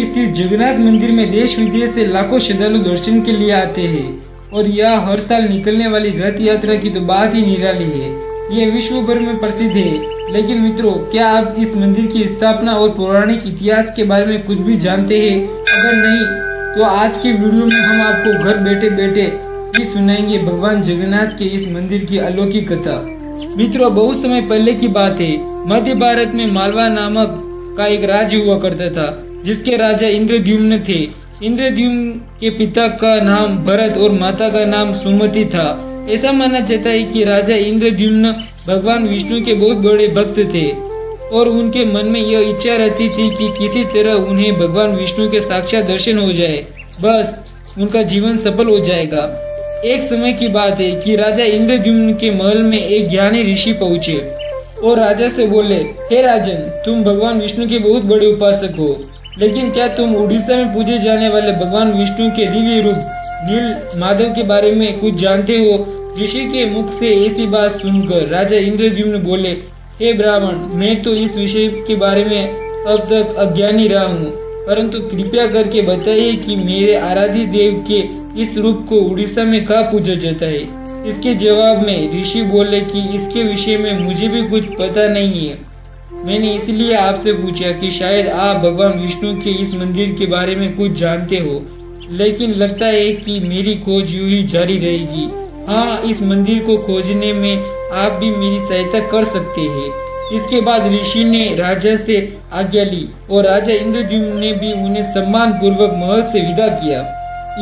स्थित जगन्नाथ मंदिर में देश विदेश से लाखों श्रद्धालु दर्शन के लिए आते हैं और यह हर साल निकलने वाली रथ यात्रा की तो बात ही निराली है। ये विश्व भर में प्रसिद्ध है। लेकिन मित्रों, क्या आप इस मंदिर की स्थापना और पौराणिक इतिहास के बारे में कुछ भी जानते हैं? अगर नहीं तो आज की वीडियो में हम आपको घर बैठे बैठे ही सुनाएंगे भगवान जगन्नाथ के इस मंदिर की अलौकिक कथा। मित्रों, बहुत समय पहले की बात है। मध्य भारत में मालवा नामक का एक राज्य हुआ करता था, जिसके राजा इंद्रद्युम्न थे। इंद्रद्युम्न के पिता का नाम भरत और माता का नाम सुमति था। ऐसा माना जाता है कि राजा इंद्रद्युम्न भगवान विष्णु के बहुत बड़े भक्त थे और उनके मन में यह इच्छा रहती थी कि किसी तरह उन्हें भगवान विष्णु के साक्षात दर्शन हो जाए, बस उनका जीवन सफल हो जाएगा। एक समय की बात है कि राजा इंद्रद्युम्न के महल में एक ज्ञानी ऋषि पहुंचे और राजा से बोले, हे राजन, तुम भगवान विष्णु के बहुत बड़े उपासक हो, लेकिन क्या तुम उड़ीसा में पूजे जाने वाले भगवान विष्णु के दिव्य रूप नील माधव के बारे में कुछ जानते हो? ऋषि के मुख से ऐसी बात सुनकर राजा इंद्रद्युम्न बोले, हे ब्राह्मण, मैं तो इस विषय के बारे में अब तक अज्ञानी रहा हूँ, परंतु कृपया करके बताइए कि मेरे आराध्य देव के इस रूप को उड़ीसा में कहाँ पूजा जाता है? इसके जवाब में ऋषि बोले कि इसके विषय में मुझे भी कुछ पता नहीं है। मैंने इसलिए आपसे पूछा कि शायद आप भगवान विष्णु के इस मंदिर के बारे में कुछ जानते हो, लेकिन लगता है कि मेरी खोज यूं ही जारी रहेगी। हाँ, इस मंदिर को खोजने में आप भी मेरी सहायता कर सकते हैं। इसके बाद ऋषि ने राजा से आज्ञा ली और राजा इंद्रद्युम्न ने भी उन्हें सम्मान पूर्वक महल से विदा किया।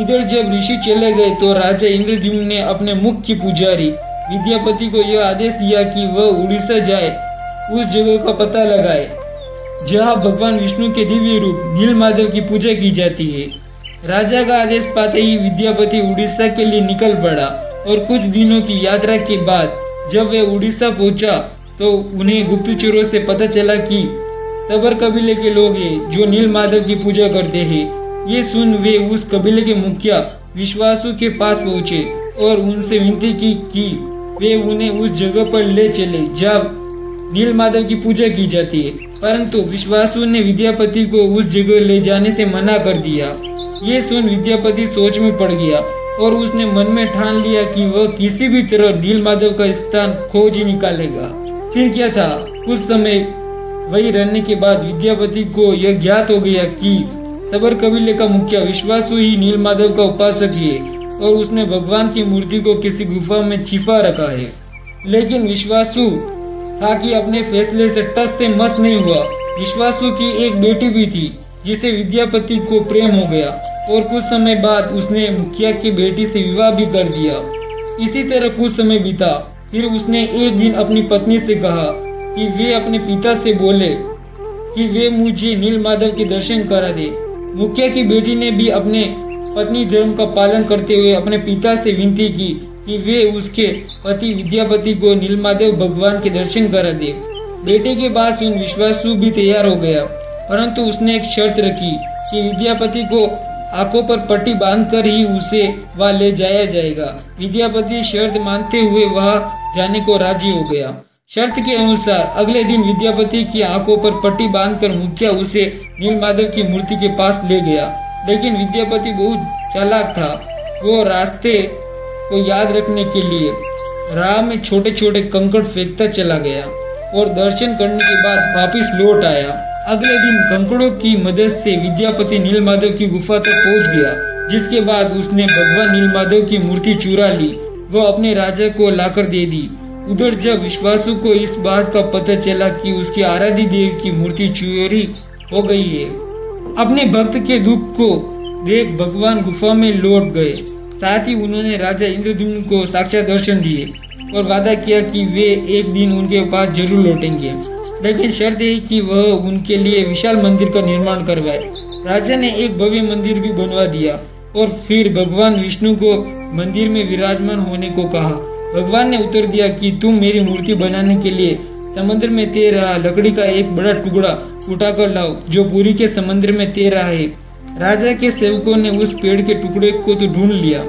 इधर जब ऋषि चले गए तो राजा इंद्रद्युम्न ने अपने मुख्य पुजारी विद्यापति को यह आदेश दिया कि वह उड़ीसा जाए, उस जगह का पता लगाए जहां भगवान विष्णु के दिव्य रूप नीलमाधव की पूजा की जाती है। राजा का आदेश पाते ही विद्यापति उड़ीसा के लिए निकल पड़ा और कुछ दिनों की यात्रा के बाद जब वे उड़ीसा पहुंचा तो उन्हें गुप्तचरों से पता चला कि सबर कबीले के लोग हैं जो नीलमाधव की पूजा करते हैं। ये सुन वे उस कबीले के मुखिया विश्वासु के पास पहुंचे और उनसे विनती की कि वे उन्हें उस जगह पर ले चले जब नीलमाधव की पूजा की जाती है, परंतु विश्वासु ने विद्यापति को उस जगह ले जाने से मना कर दिया। ये सुन विद्यापति सोच में पड़ गया और उसने मन में ठान लिया कि वह किसी भी तरह नीलमाधव का स्थान खोज ही निकालेगा। फिर क्या था, कुछ समय वही रहने के बाद विद्यापति को यह ज्ञात हो गया कि सबर कबीले का मुखिया विश्वासु ही नीलमाधव का उपासक है और उसने भगवान की मूर्ति को किसी गुफा में छिपा रखा है। लेकिन विश्वासु था कि अपने फैसले से टस से मस नहीं हुआ। विश्वासु की एक बेटी भी थी जिसे विद्यापति को प्रेम हो गया और कुछ समय बाद उसने मुखिया की बेटी से विवाह भी कर दिया। इसी तरह कुछ समय बीता। फिर उसने एक दिन अपनी पत्नी से कहा कि वे अपने पिता से बोले कि वे मुझे नीलमाधव के दर्शन करा दे। मुखिया की बेटी ने भी अपने पत्नी धर्म का पालन करते हुए अपने पिता से विनती की कि वे उसके पति विद्यापति को नीलमाधव भगवान के दर्शन करा दे। बेटे की बात सुन विश्वासु भी तैयार हो गया, परंतु उसने एक शर्त रखी कि विद्यापति को आंखों पर पट्टी बांधकर ही उसे वहां ले जाया जाएगा। विद्यापति शर्त मानते हुए वहां जाने को राजी हो गया। शर्त के अनुसार अगले दिन विद्यापति की आंखों पर पट्टी बांधकर मुखिया उसे नीलमाधव की मूर्ति के पास ले गया। लेकिन विद्यापति बहुत चालाक था। वो रास्ते को याद रखने के लिए राह में छोटे छोटे कंकड़ फेंकता चला गया और दर्शन करने के बाद वापिस लौट आया। अगले दिन कंकड़ों की मदद से विद्यापति नीलमाधव की गुफा तक पहुंच गया, जिसके बाद उसने भगवान नीलमाधव की मूर्ति चुरा ली। वह अपने राजा को लाकर दे दी। उधर जब विश्वासु को इस बात का पता चला कि उसके आराध्य देव की मूर्ति चोरी हो गई है, अपने भक्त के दुख को देख भगवान गुफा में लौट गए। साथ ही उन्होंने राजा इंद्रद्युम्न को साक्षात दर्शन दिए और वादा किया कि वे एक दिन उनके पास जरूर लौटेंगे, लेकिन शर्त है कि वह उनके लिए विशाल मंदिर का निर्माण करवाए। राजा ने एक भव्य मंदिर भी बनवा दिया और फिर भगवान विष्णु को मंदिर में विराजमान होने को कहा। भगवान ने उत्तर दिया कि तुम मेरी मूर्ति बनाने के लिए समुद्र में तैर रहा लकड़ी का एक बड़ा टुकड़ा उठाकर लाओ जो पुरी के समुद्र में तैर रहा है। राजा के सेवकों ने उस पेड़ के टुकड़े को तो ढूंढ लिया,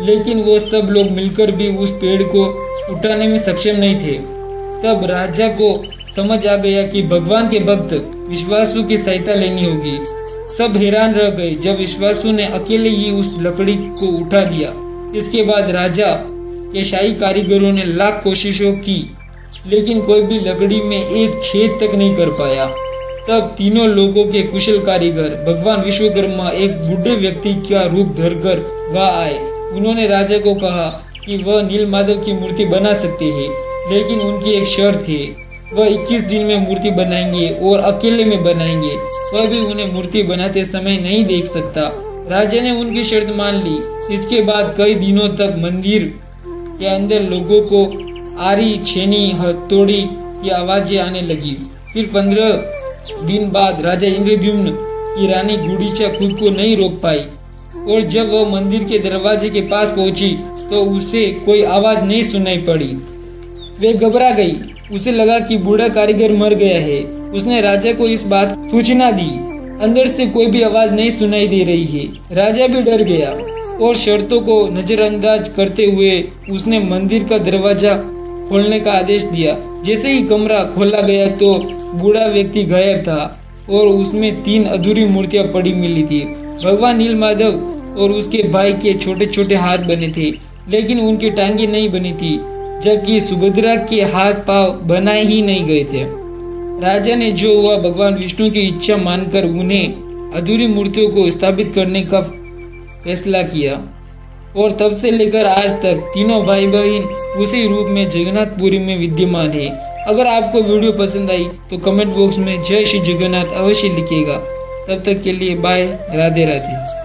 लेकिन वो सब लोग मिलकर भी उस पेड़ को उठाने में सक्षम नहीं थे। तब राजा को समझ आ गया कि भगवान के भक्त विश्वासु की सहायता लेनी होगी। सब हैरान रह गए जब विश्वासु ने अकेले ही उस लकड़ी को उठा दिया। इसके बाद राजा के शाही कारीगरों ने लाख कोशिशों की, लेकिन कोई भी लकड़ी में एक छेद तक नहीं कर पाया। तब तीनों लोगों के कुशल कारीगर भगवान विश्वकर्मा एक बूढ़े व्यक्ति का रूप धरकर वहां आए। उन्होंने राजा को कहा कि वह नीलमाधव की मूर्ति बना सकते हैं, लेकिन उनकी एक शर्त है, वह 21 दिन में मूर्ति बनाएंगे और अकेले में बनाएंगे। वह भी उन्हें मूर्ति बनाते समय नहीं देख सकता। राजा ने उनकी शर्त मान ली। इसके बाद कई दिनों तक मंदिर के अंदर लोगों को आरी, छेनी, हथौड़ी की आवाजें आने लगी। फिर 15 दिन बाद राजा इंद्रद्युम्न की रानी गुड़ीचा खुद को नहीं रोक पाई और जब वह मंदिर के दरवाजे के पास पहुंची तो उसे कोई आवाज नहीं सुनाई पड़ी। वे घबरा गई। उसे लगा कि बूढ़ा कारीगर मर गया है। उसने राजा को इस बात सूचना दी। अंदर से कोई भी आवाज नहीं सुनाई दे रही है। राजा भी डर गया और शर्तों को नजरअंदाज करते हुए उसने मंदिर का दरवाजा खोलने का आदेश दिया। जैसे ही कमरा खोला गया तो बूढ़ा व्यक्ति गायब था और उसमें 3 अधूरी मूर्तियां पड़ी मिली थी। भगवान नीलमाधव और उसके भाई के छोटे छोटे हाथ बने थे, लेकिन उनकी टांगे नहीं बनी थी, जबकि सुभद्रा के हाथ पांव बनाए ही नहीं गए थे। राजा ने जो हुआ भगवान विष्णु की इच्छा मानकर उन्हें अधूरी मूर्तियों को स्थापित करने का फैसला किया और तब से लेकर आज तक तीनों भाई बहन उसी रूप में जगन्नाथपुरी में विद्यमान है। अगर आपको वीडियो पसंद आई तो कमेंट बॉक्स में जय श्री जगन्नाथ अवश्य लिखिएगा। तब तक के लिए बाय, राधे राधे।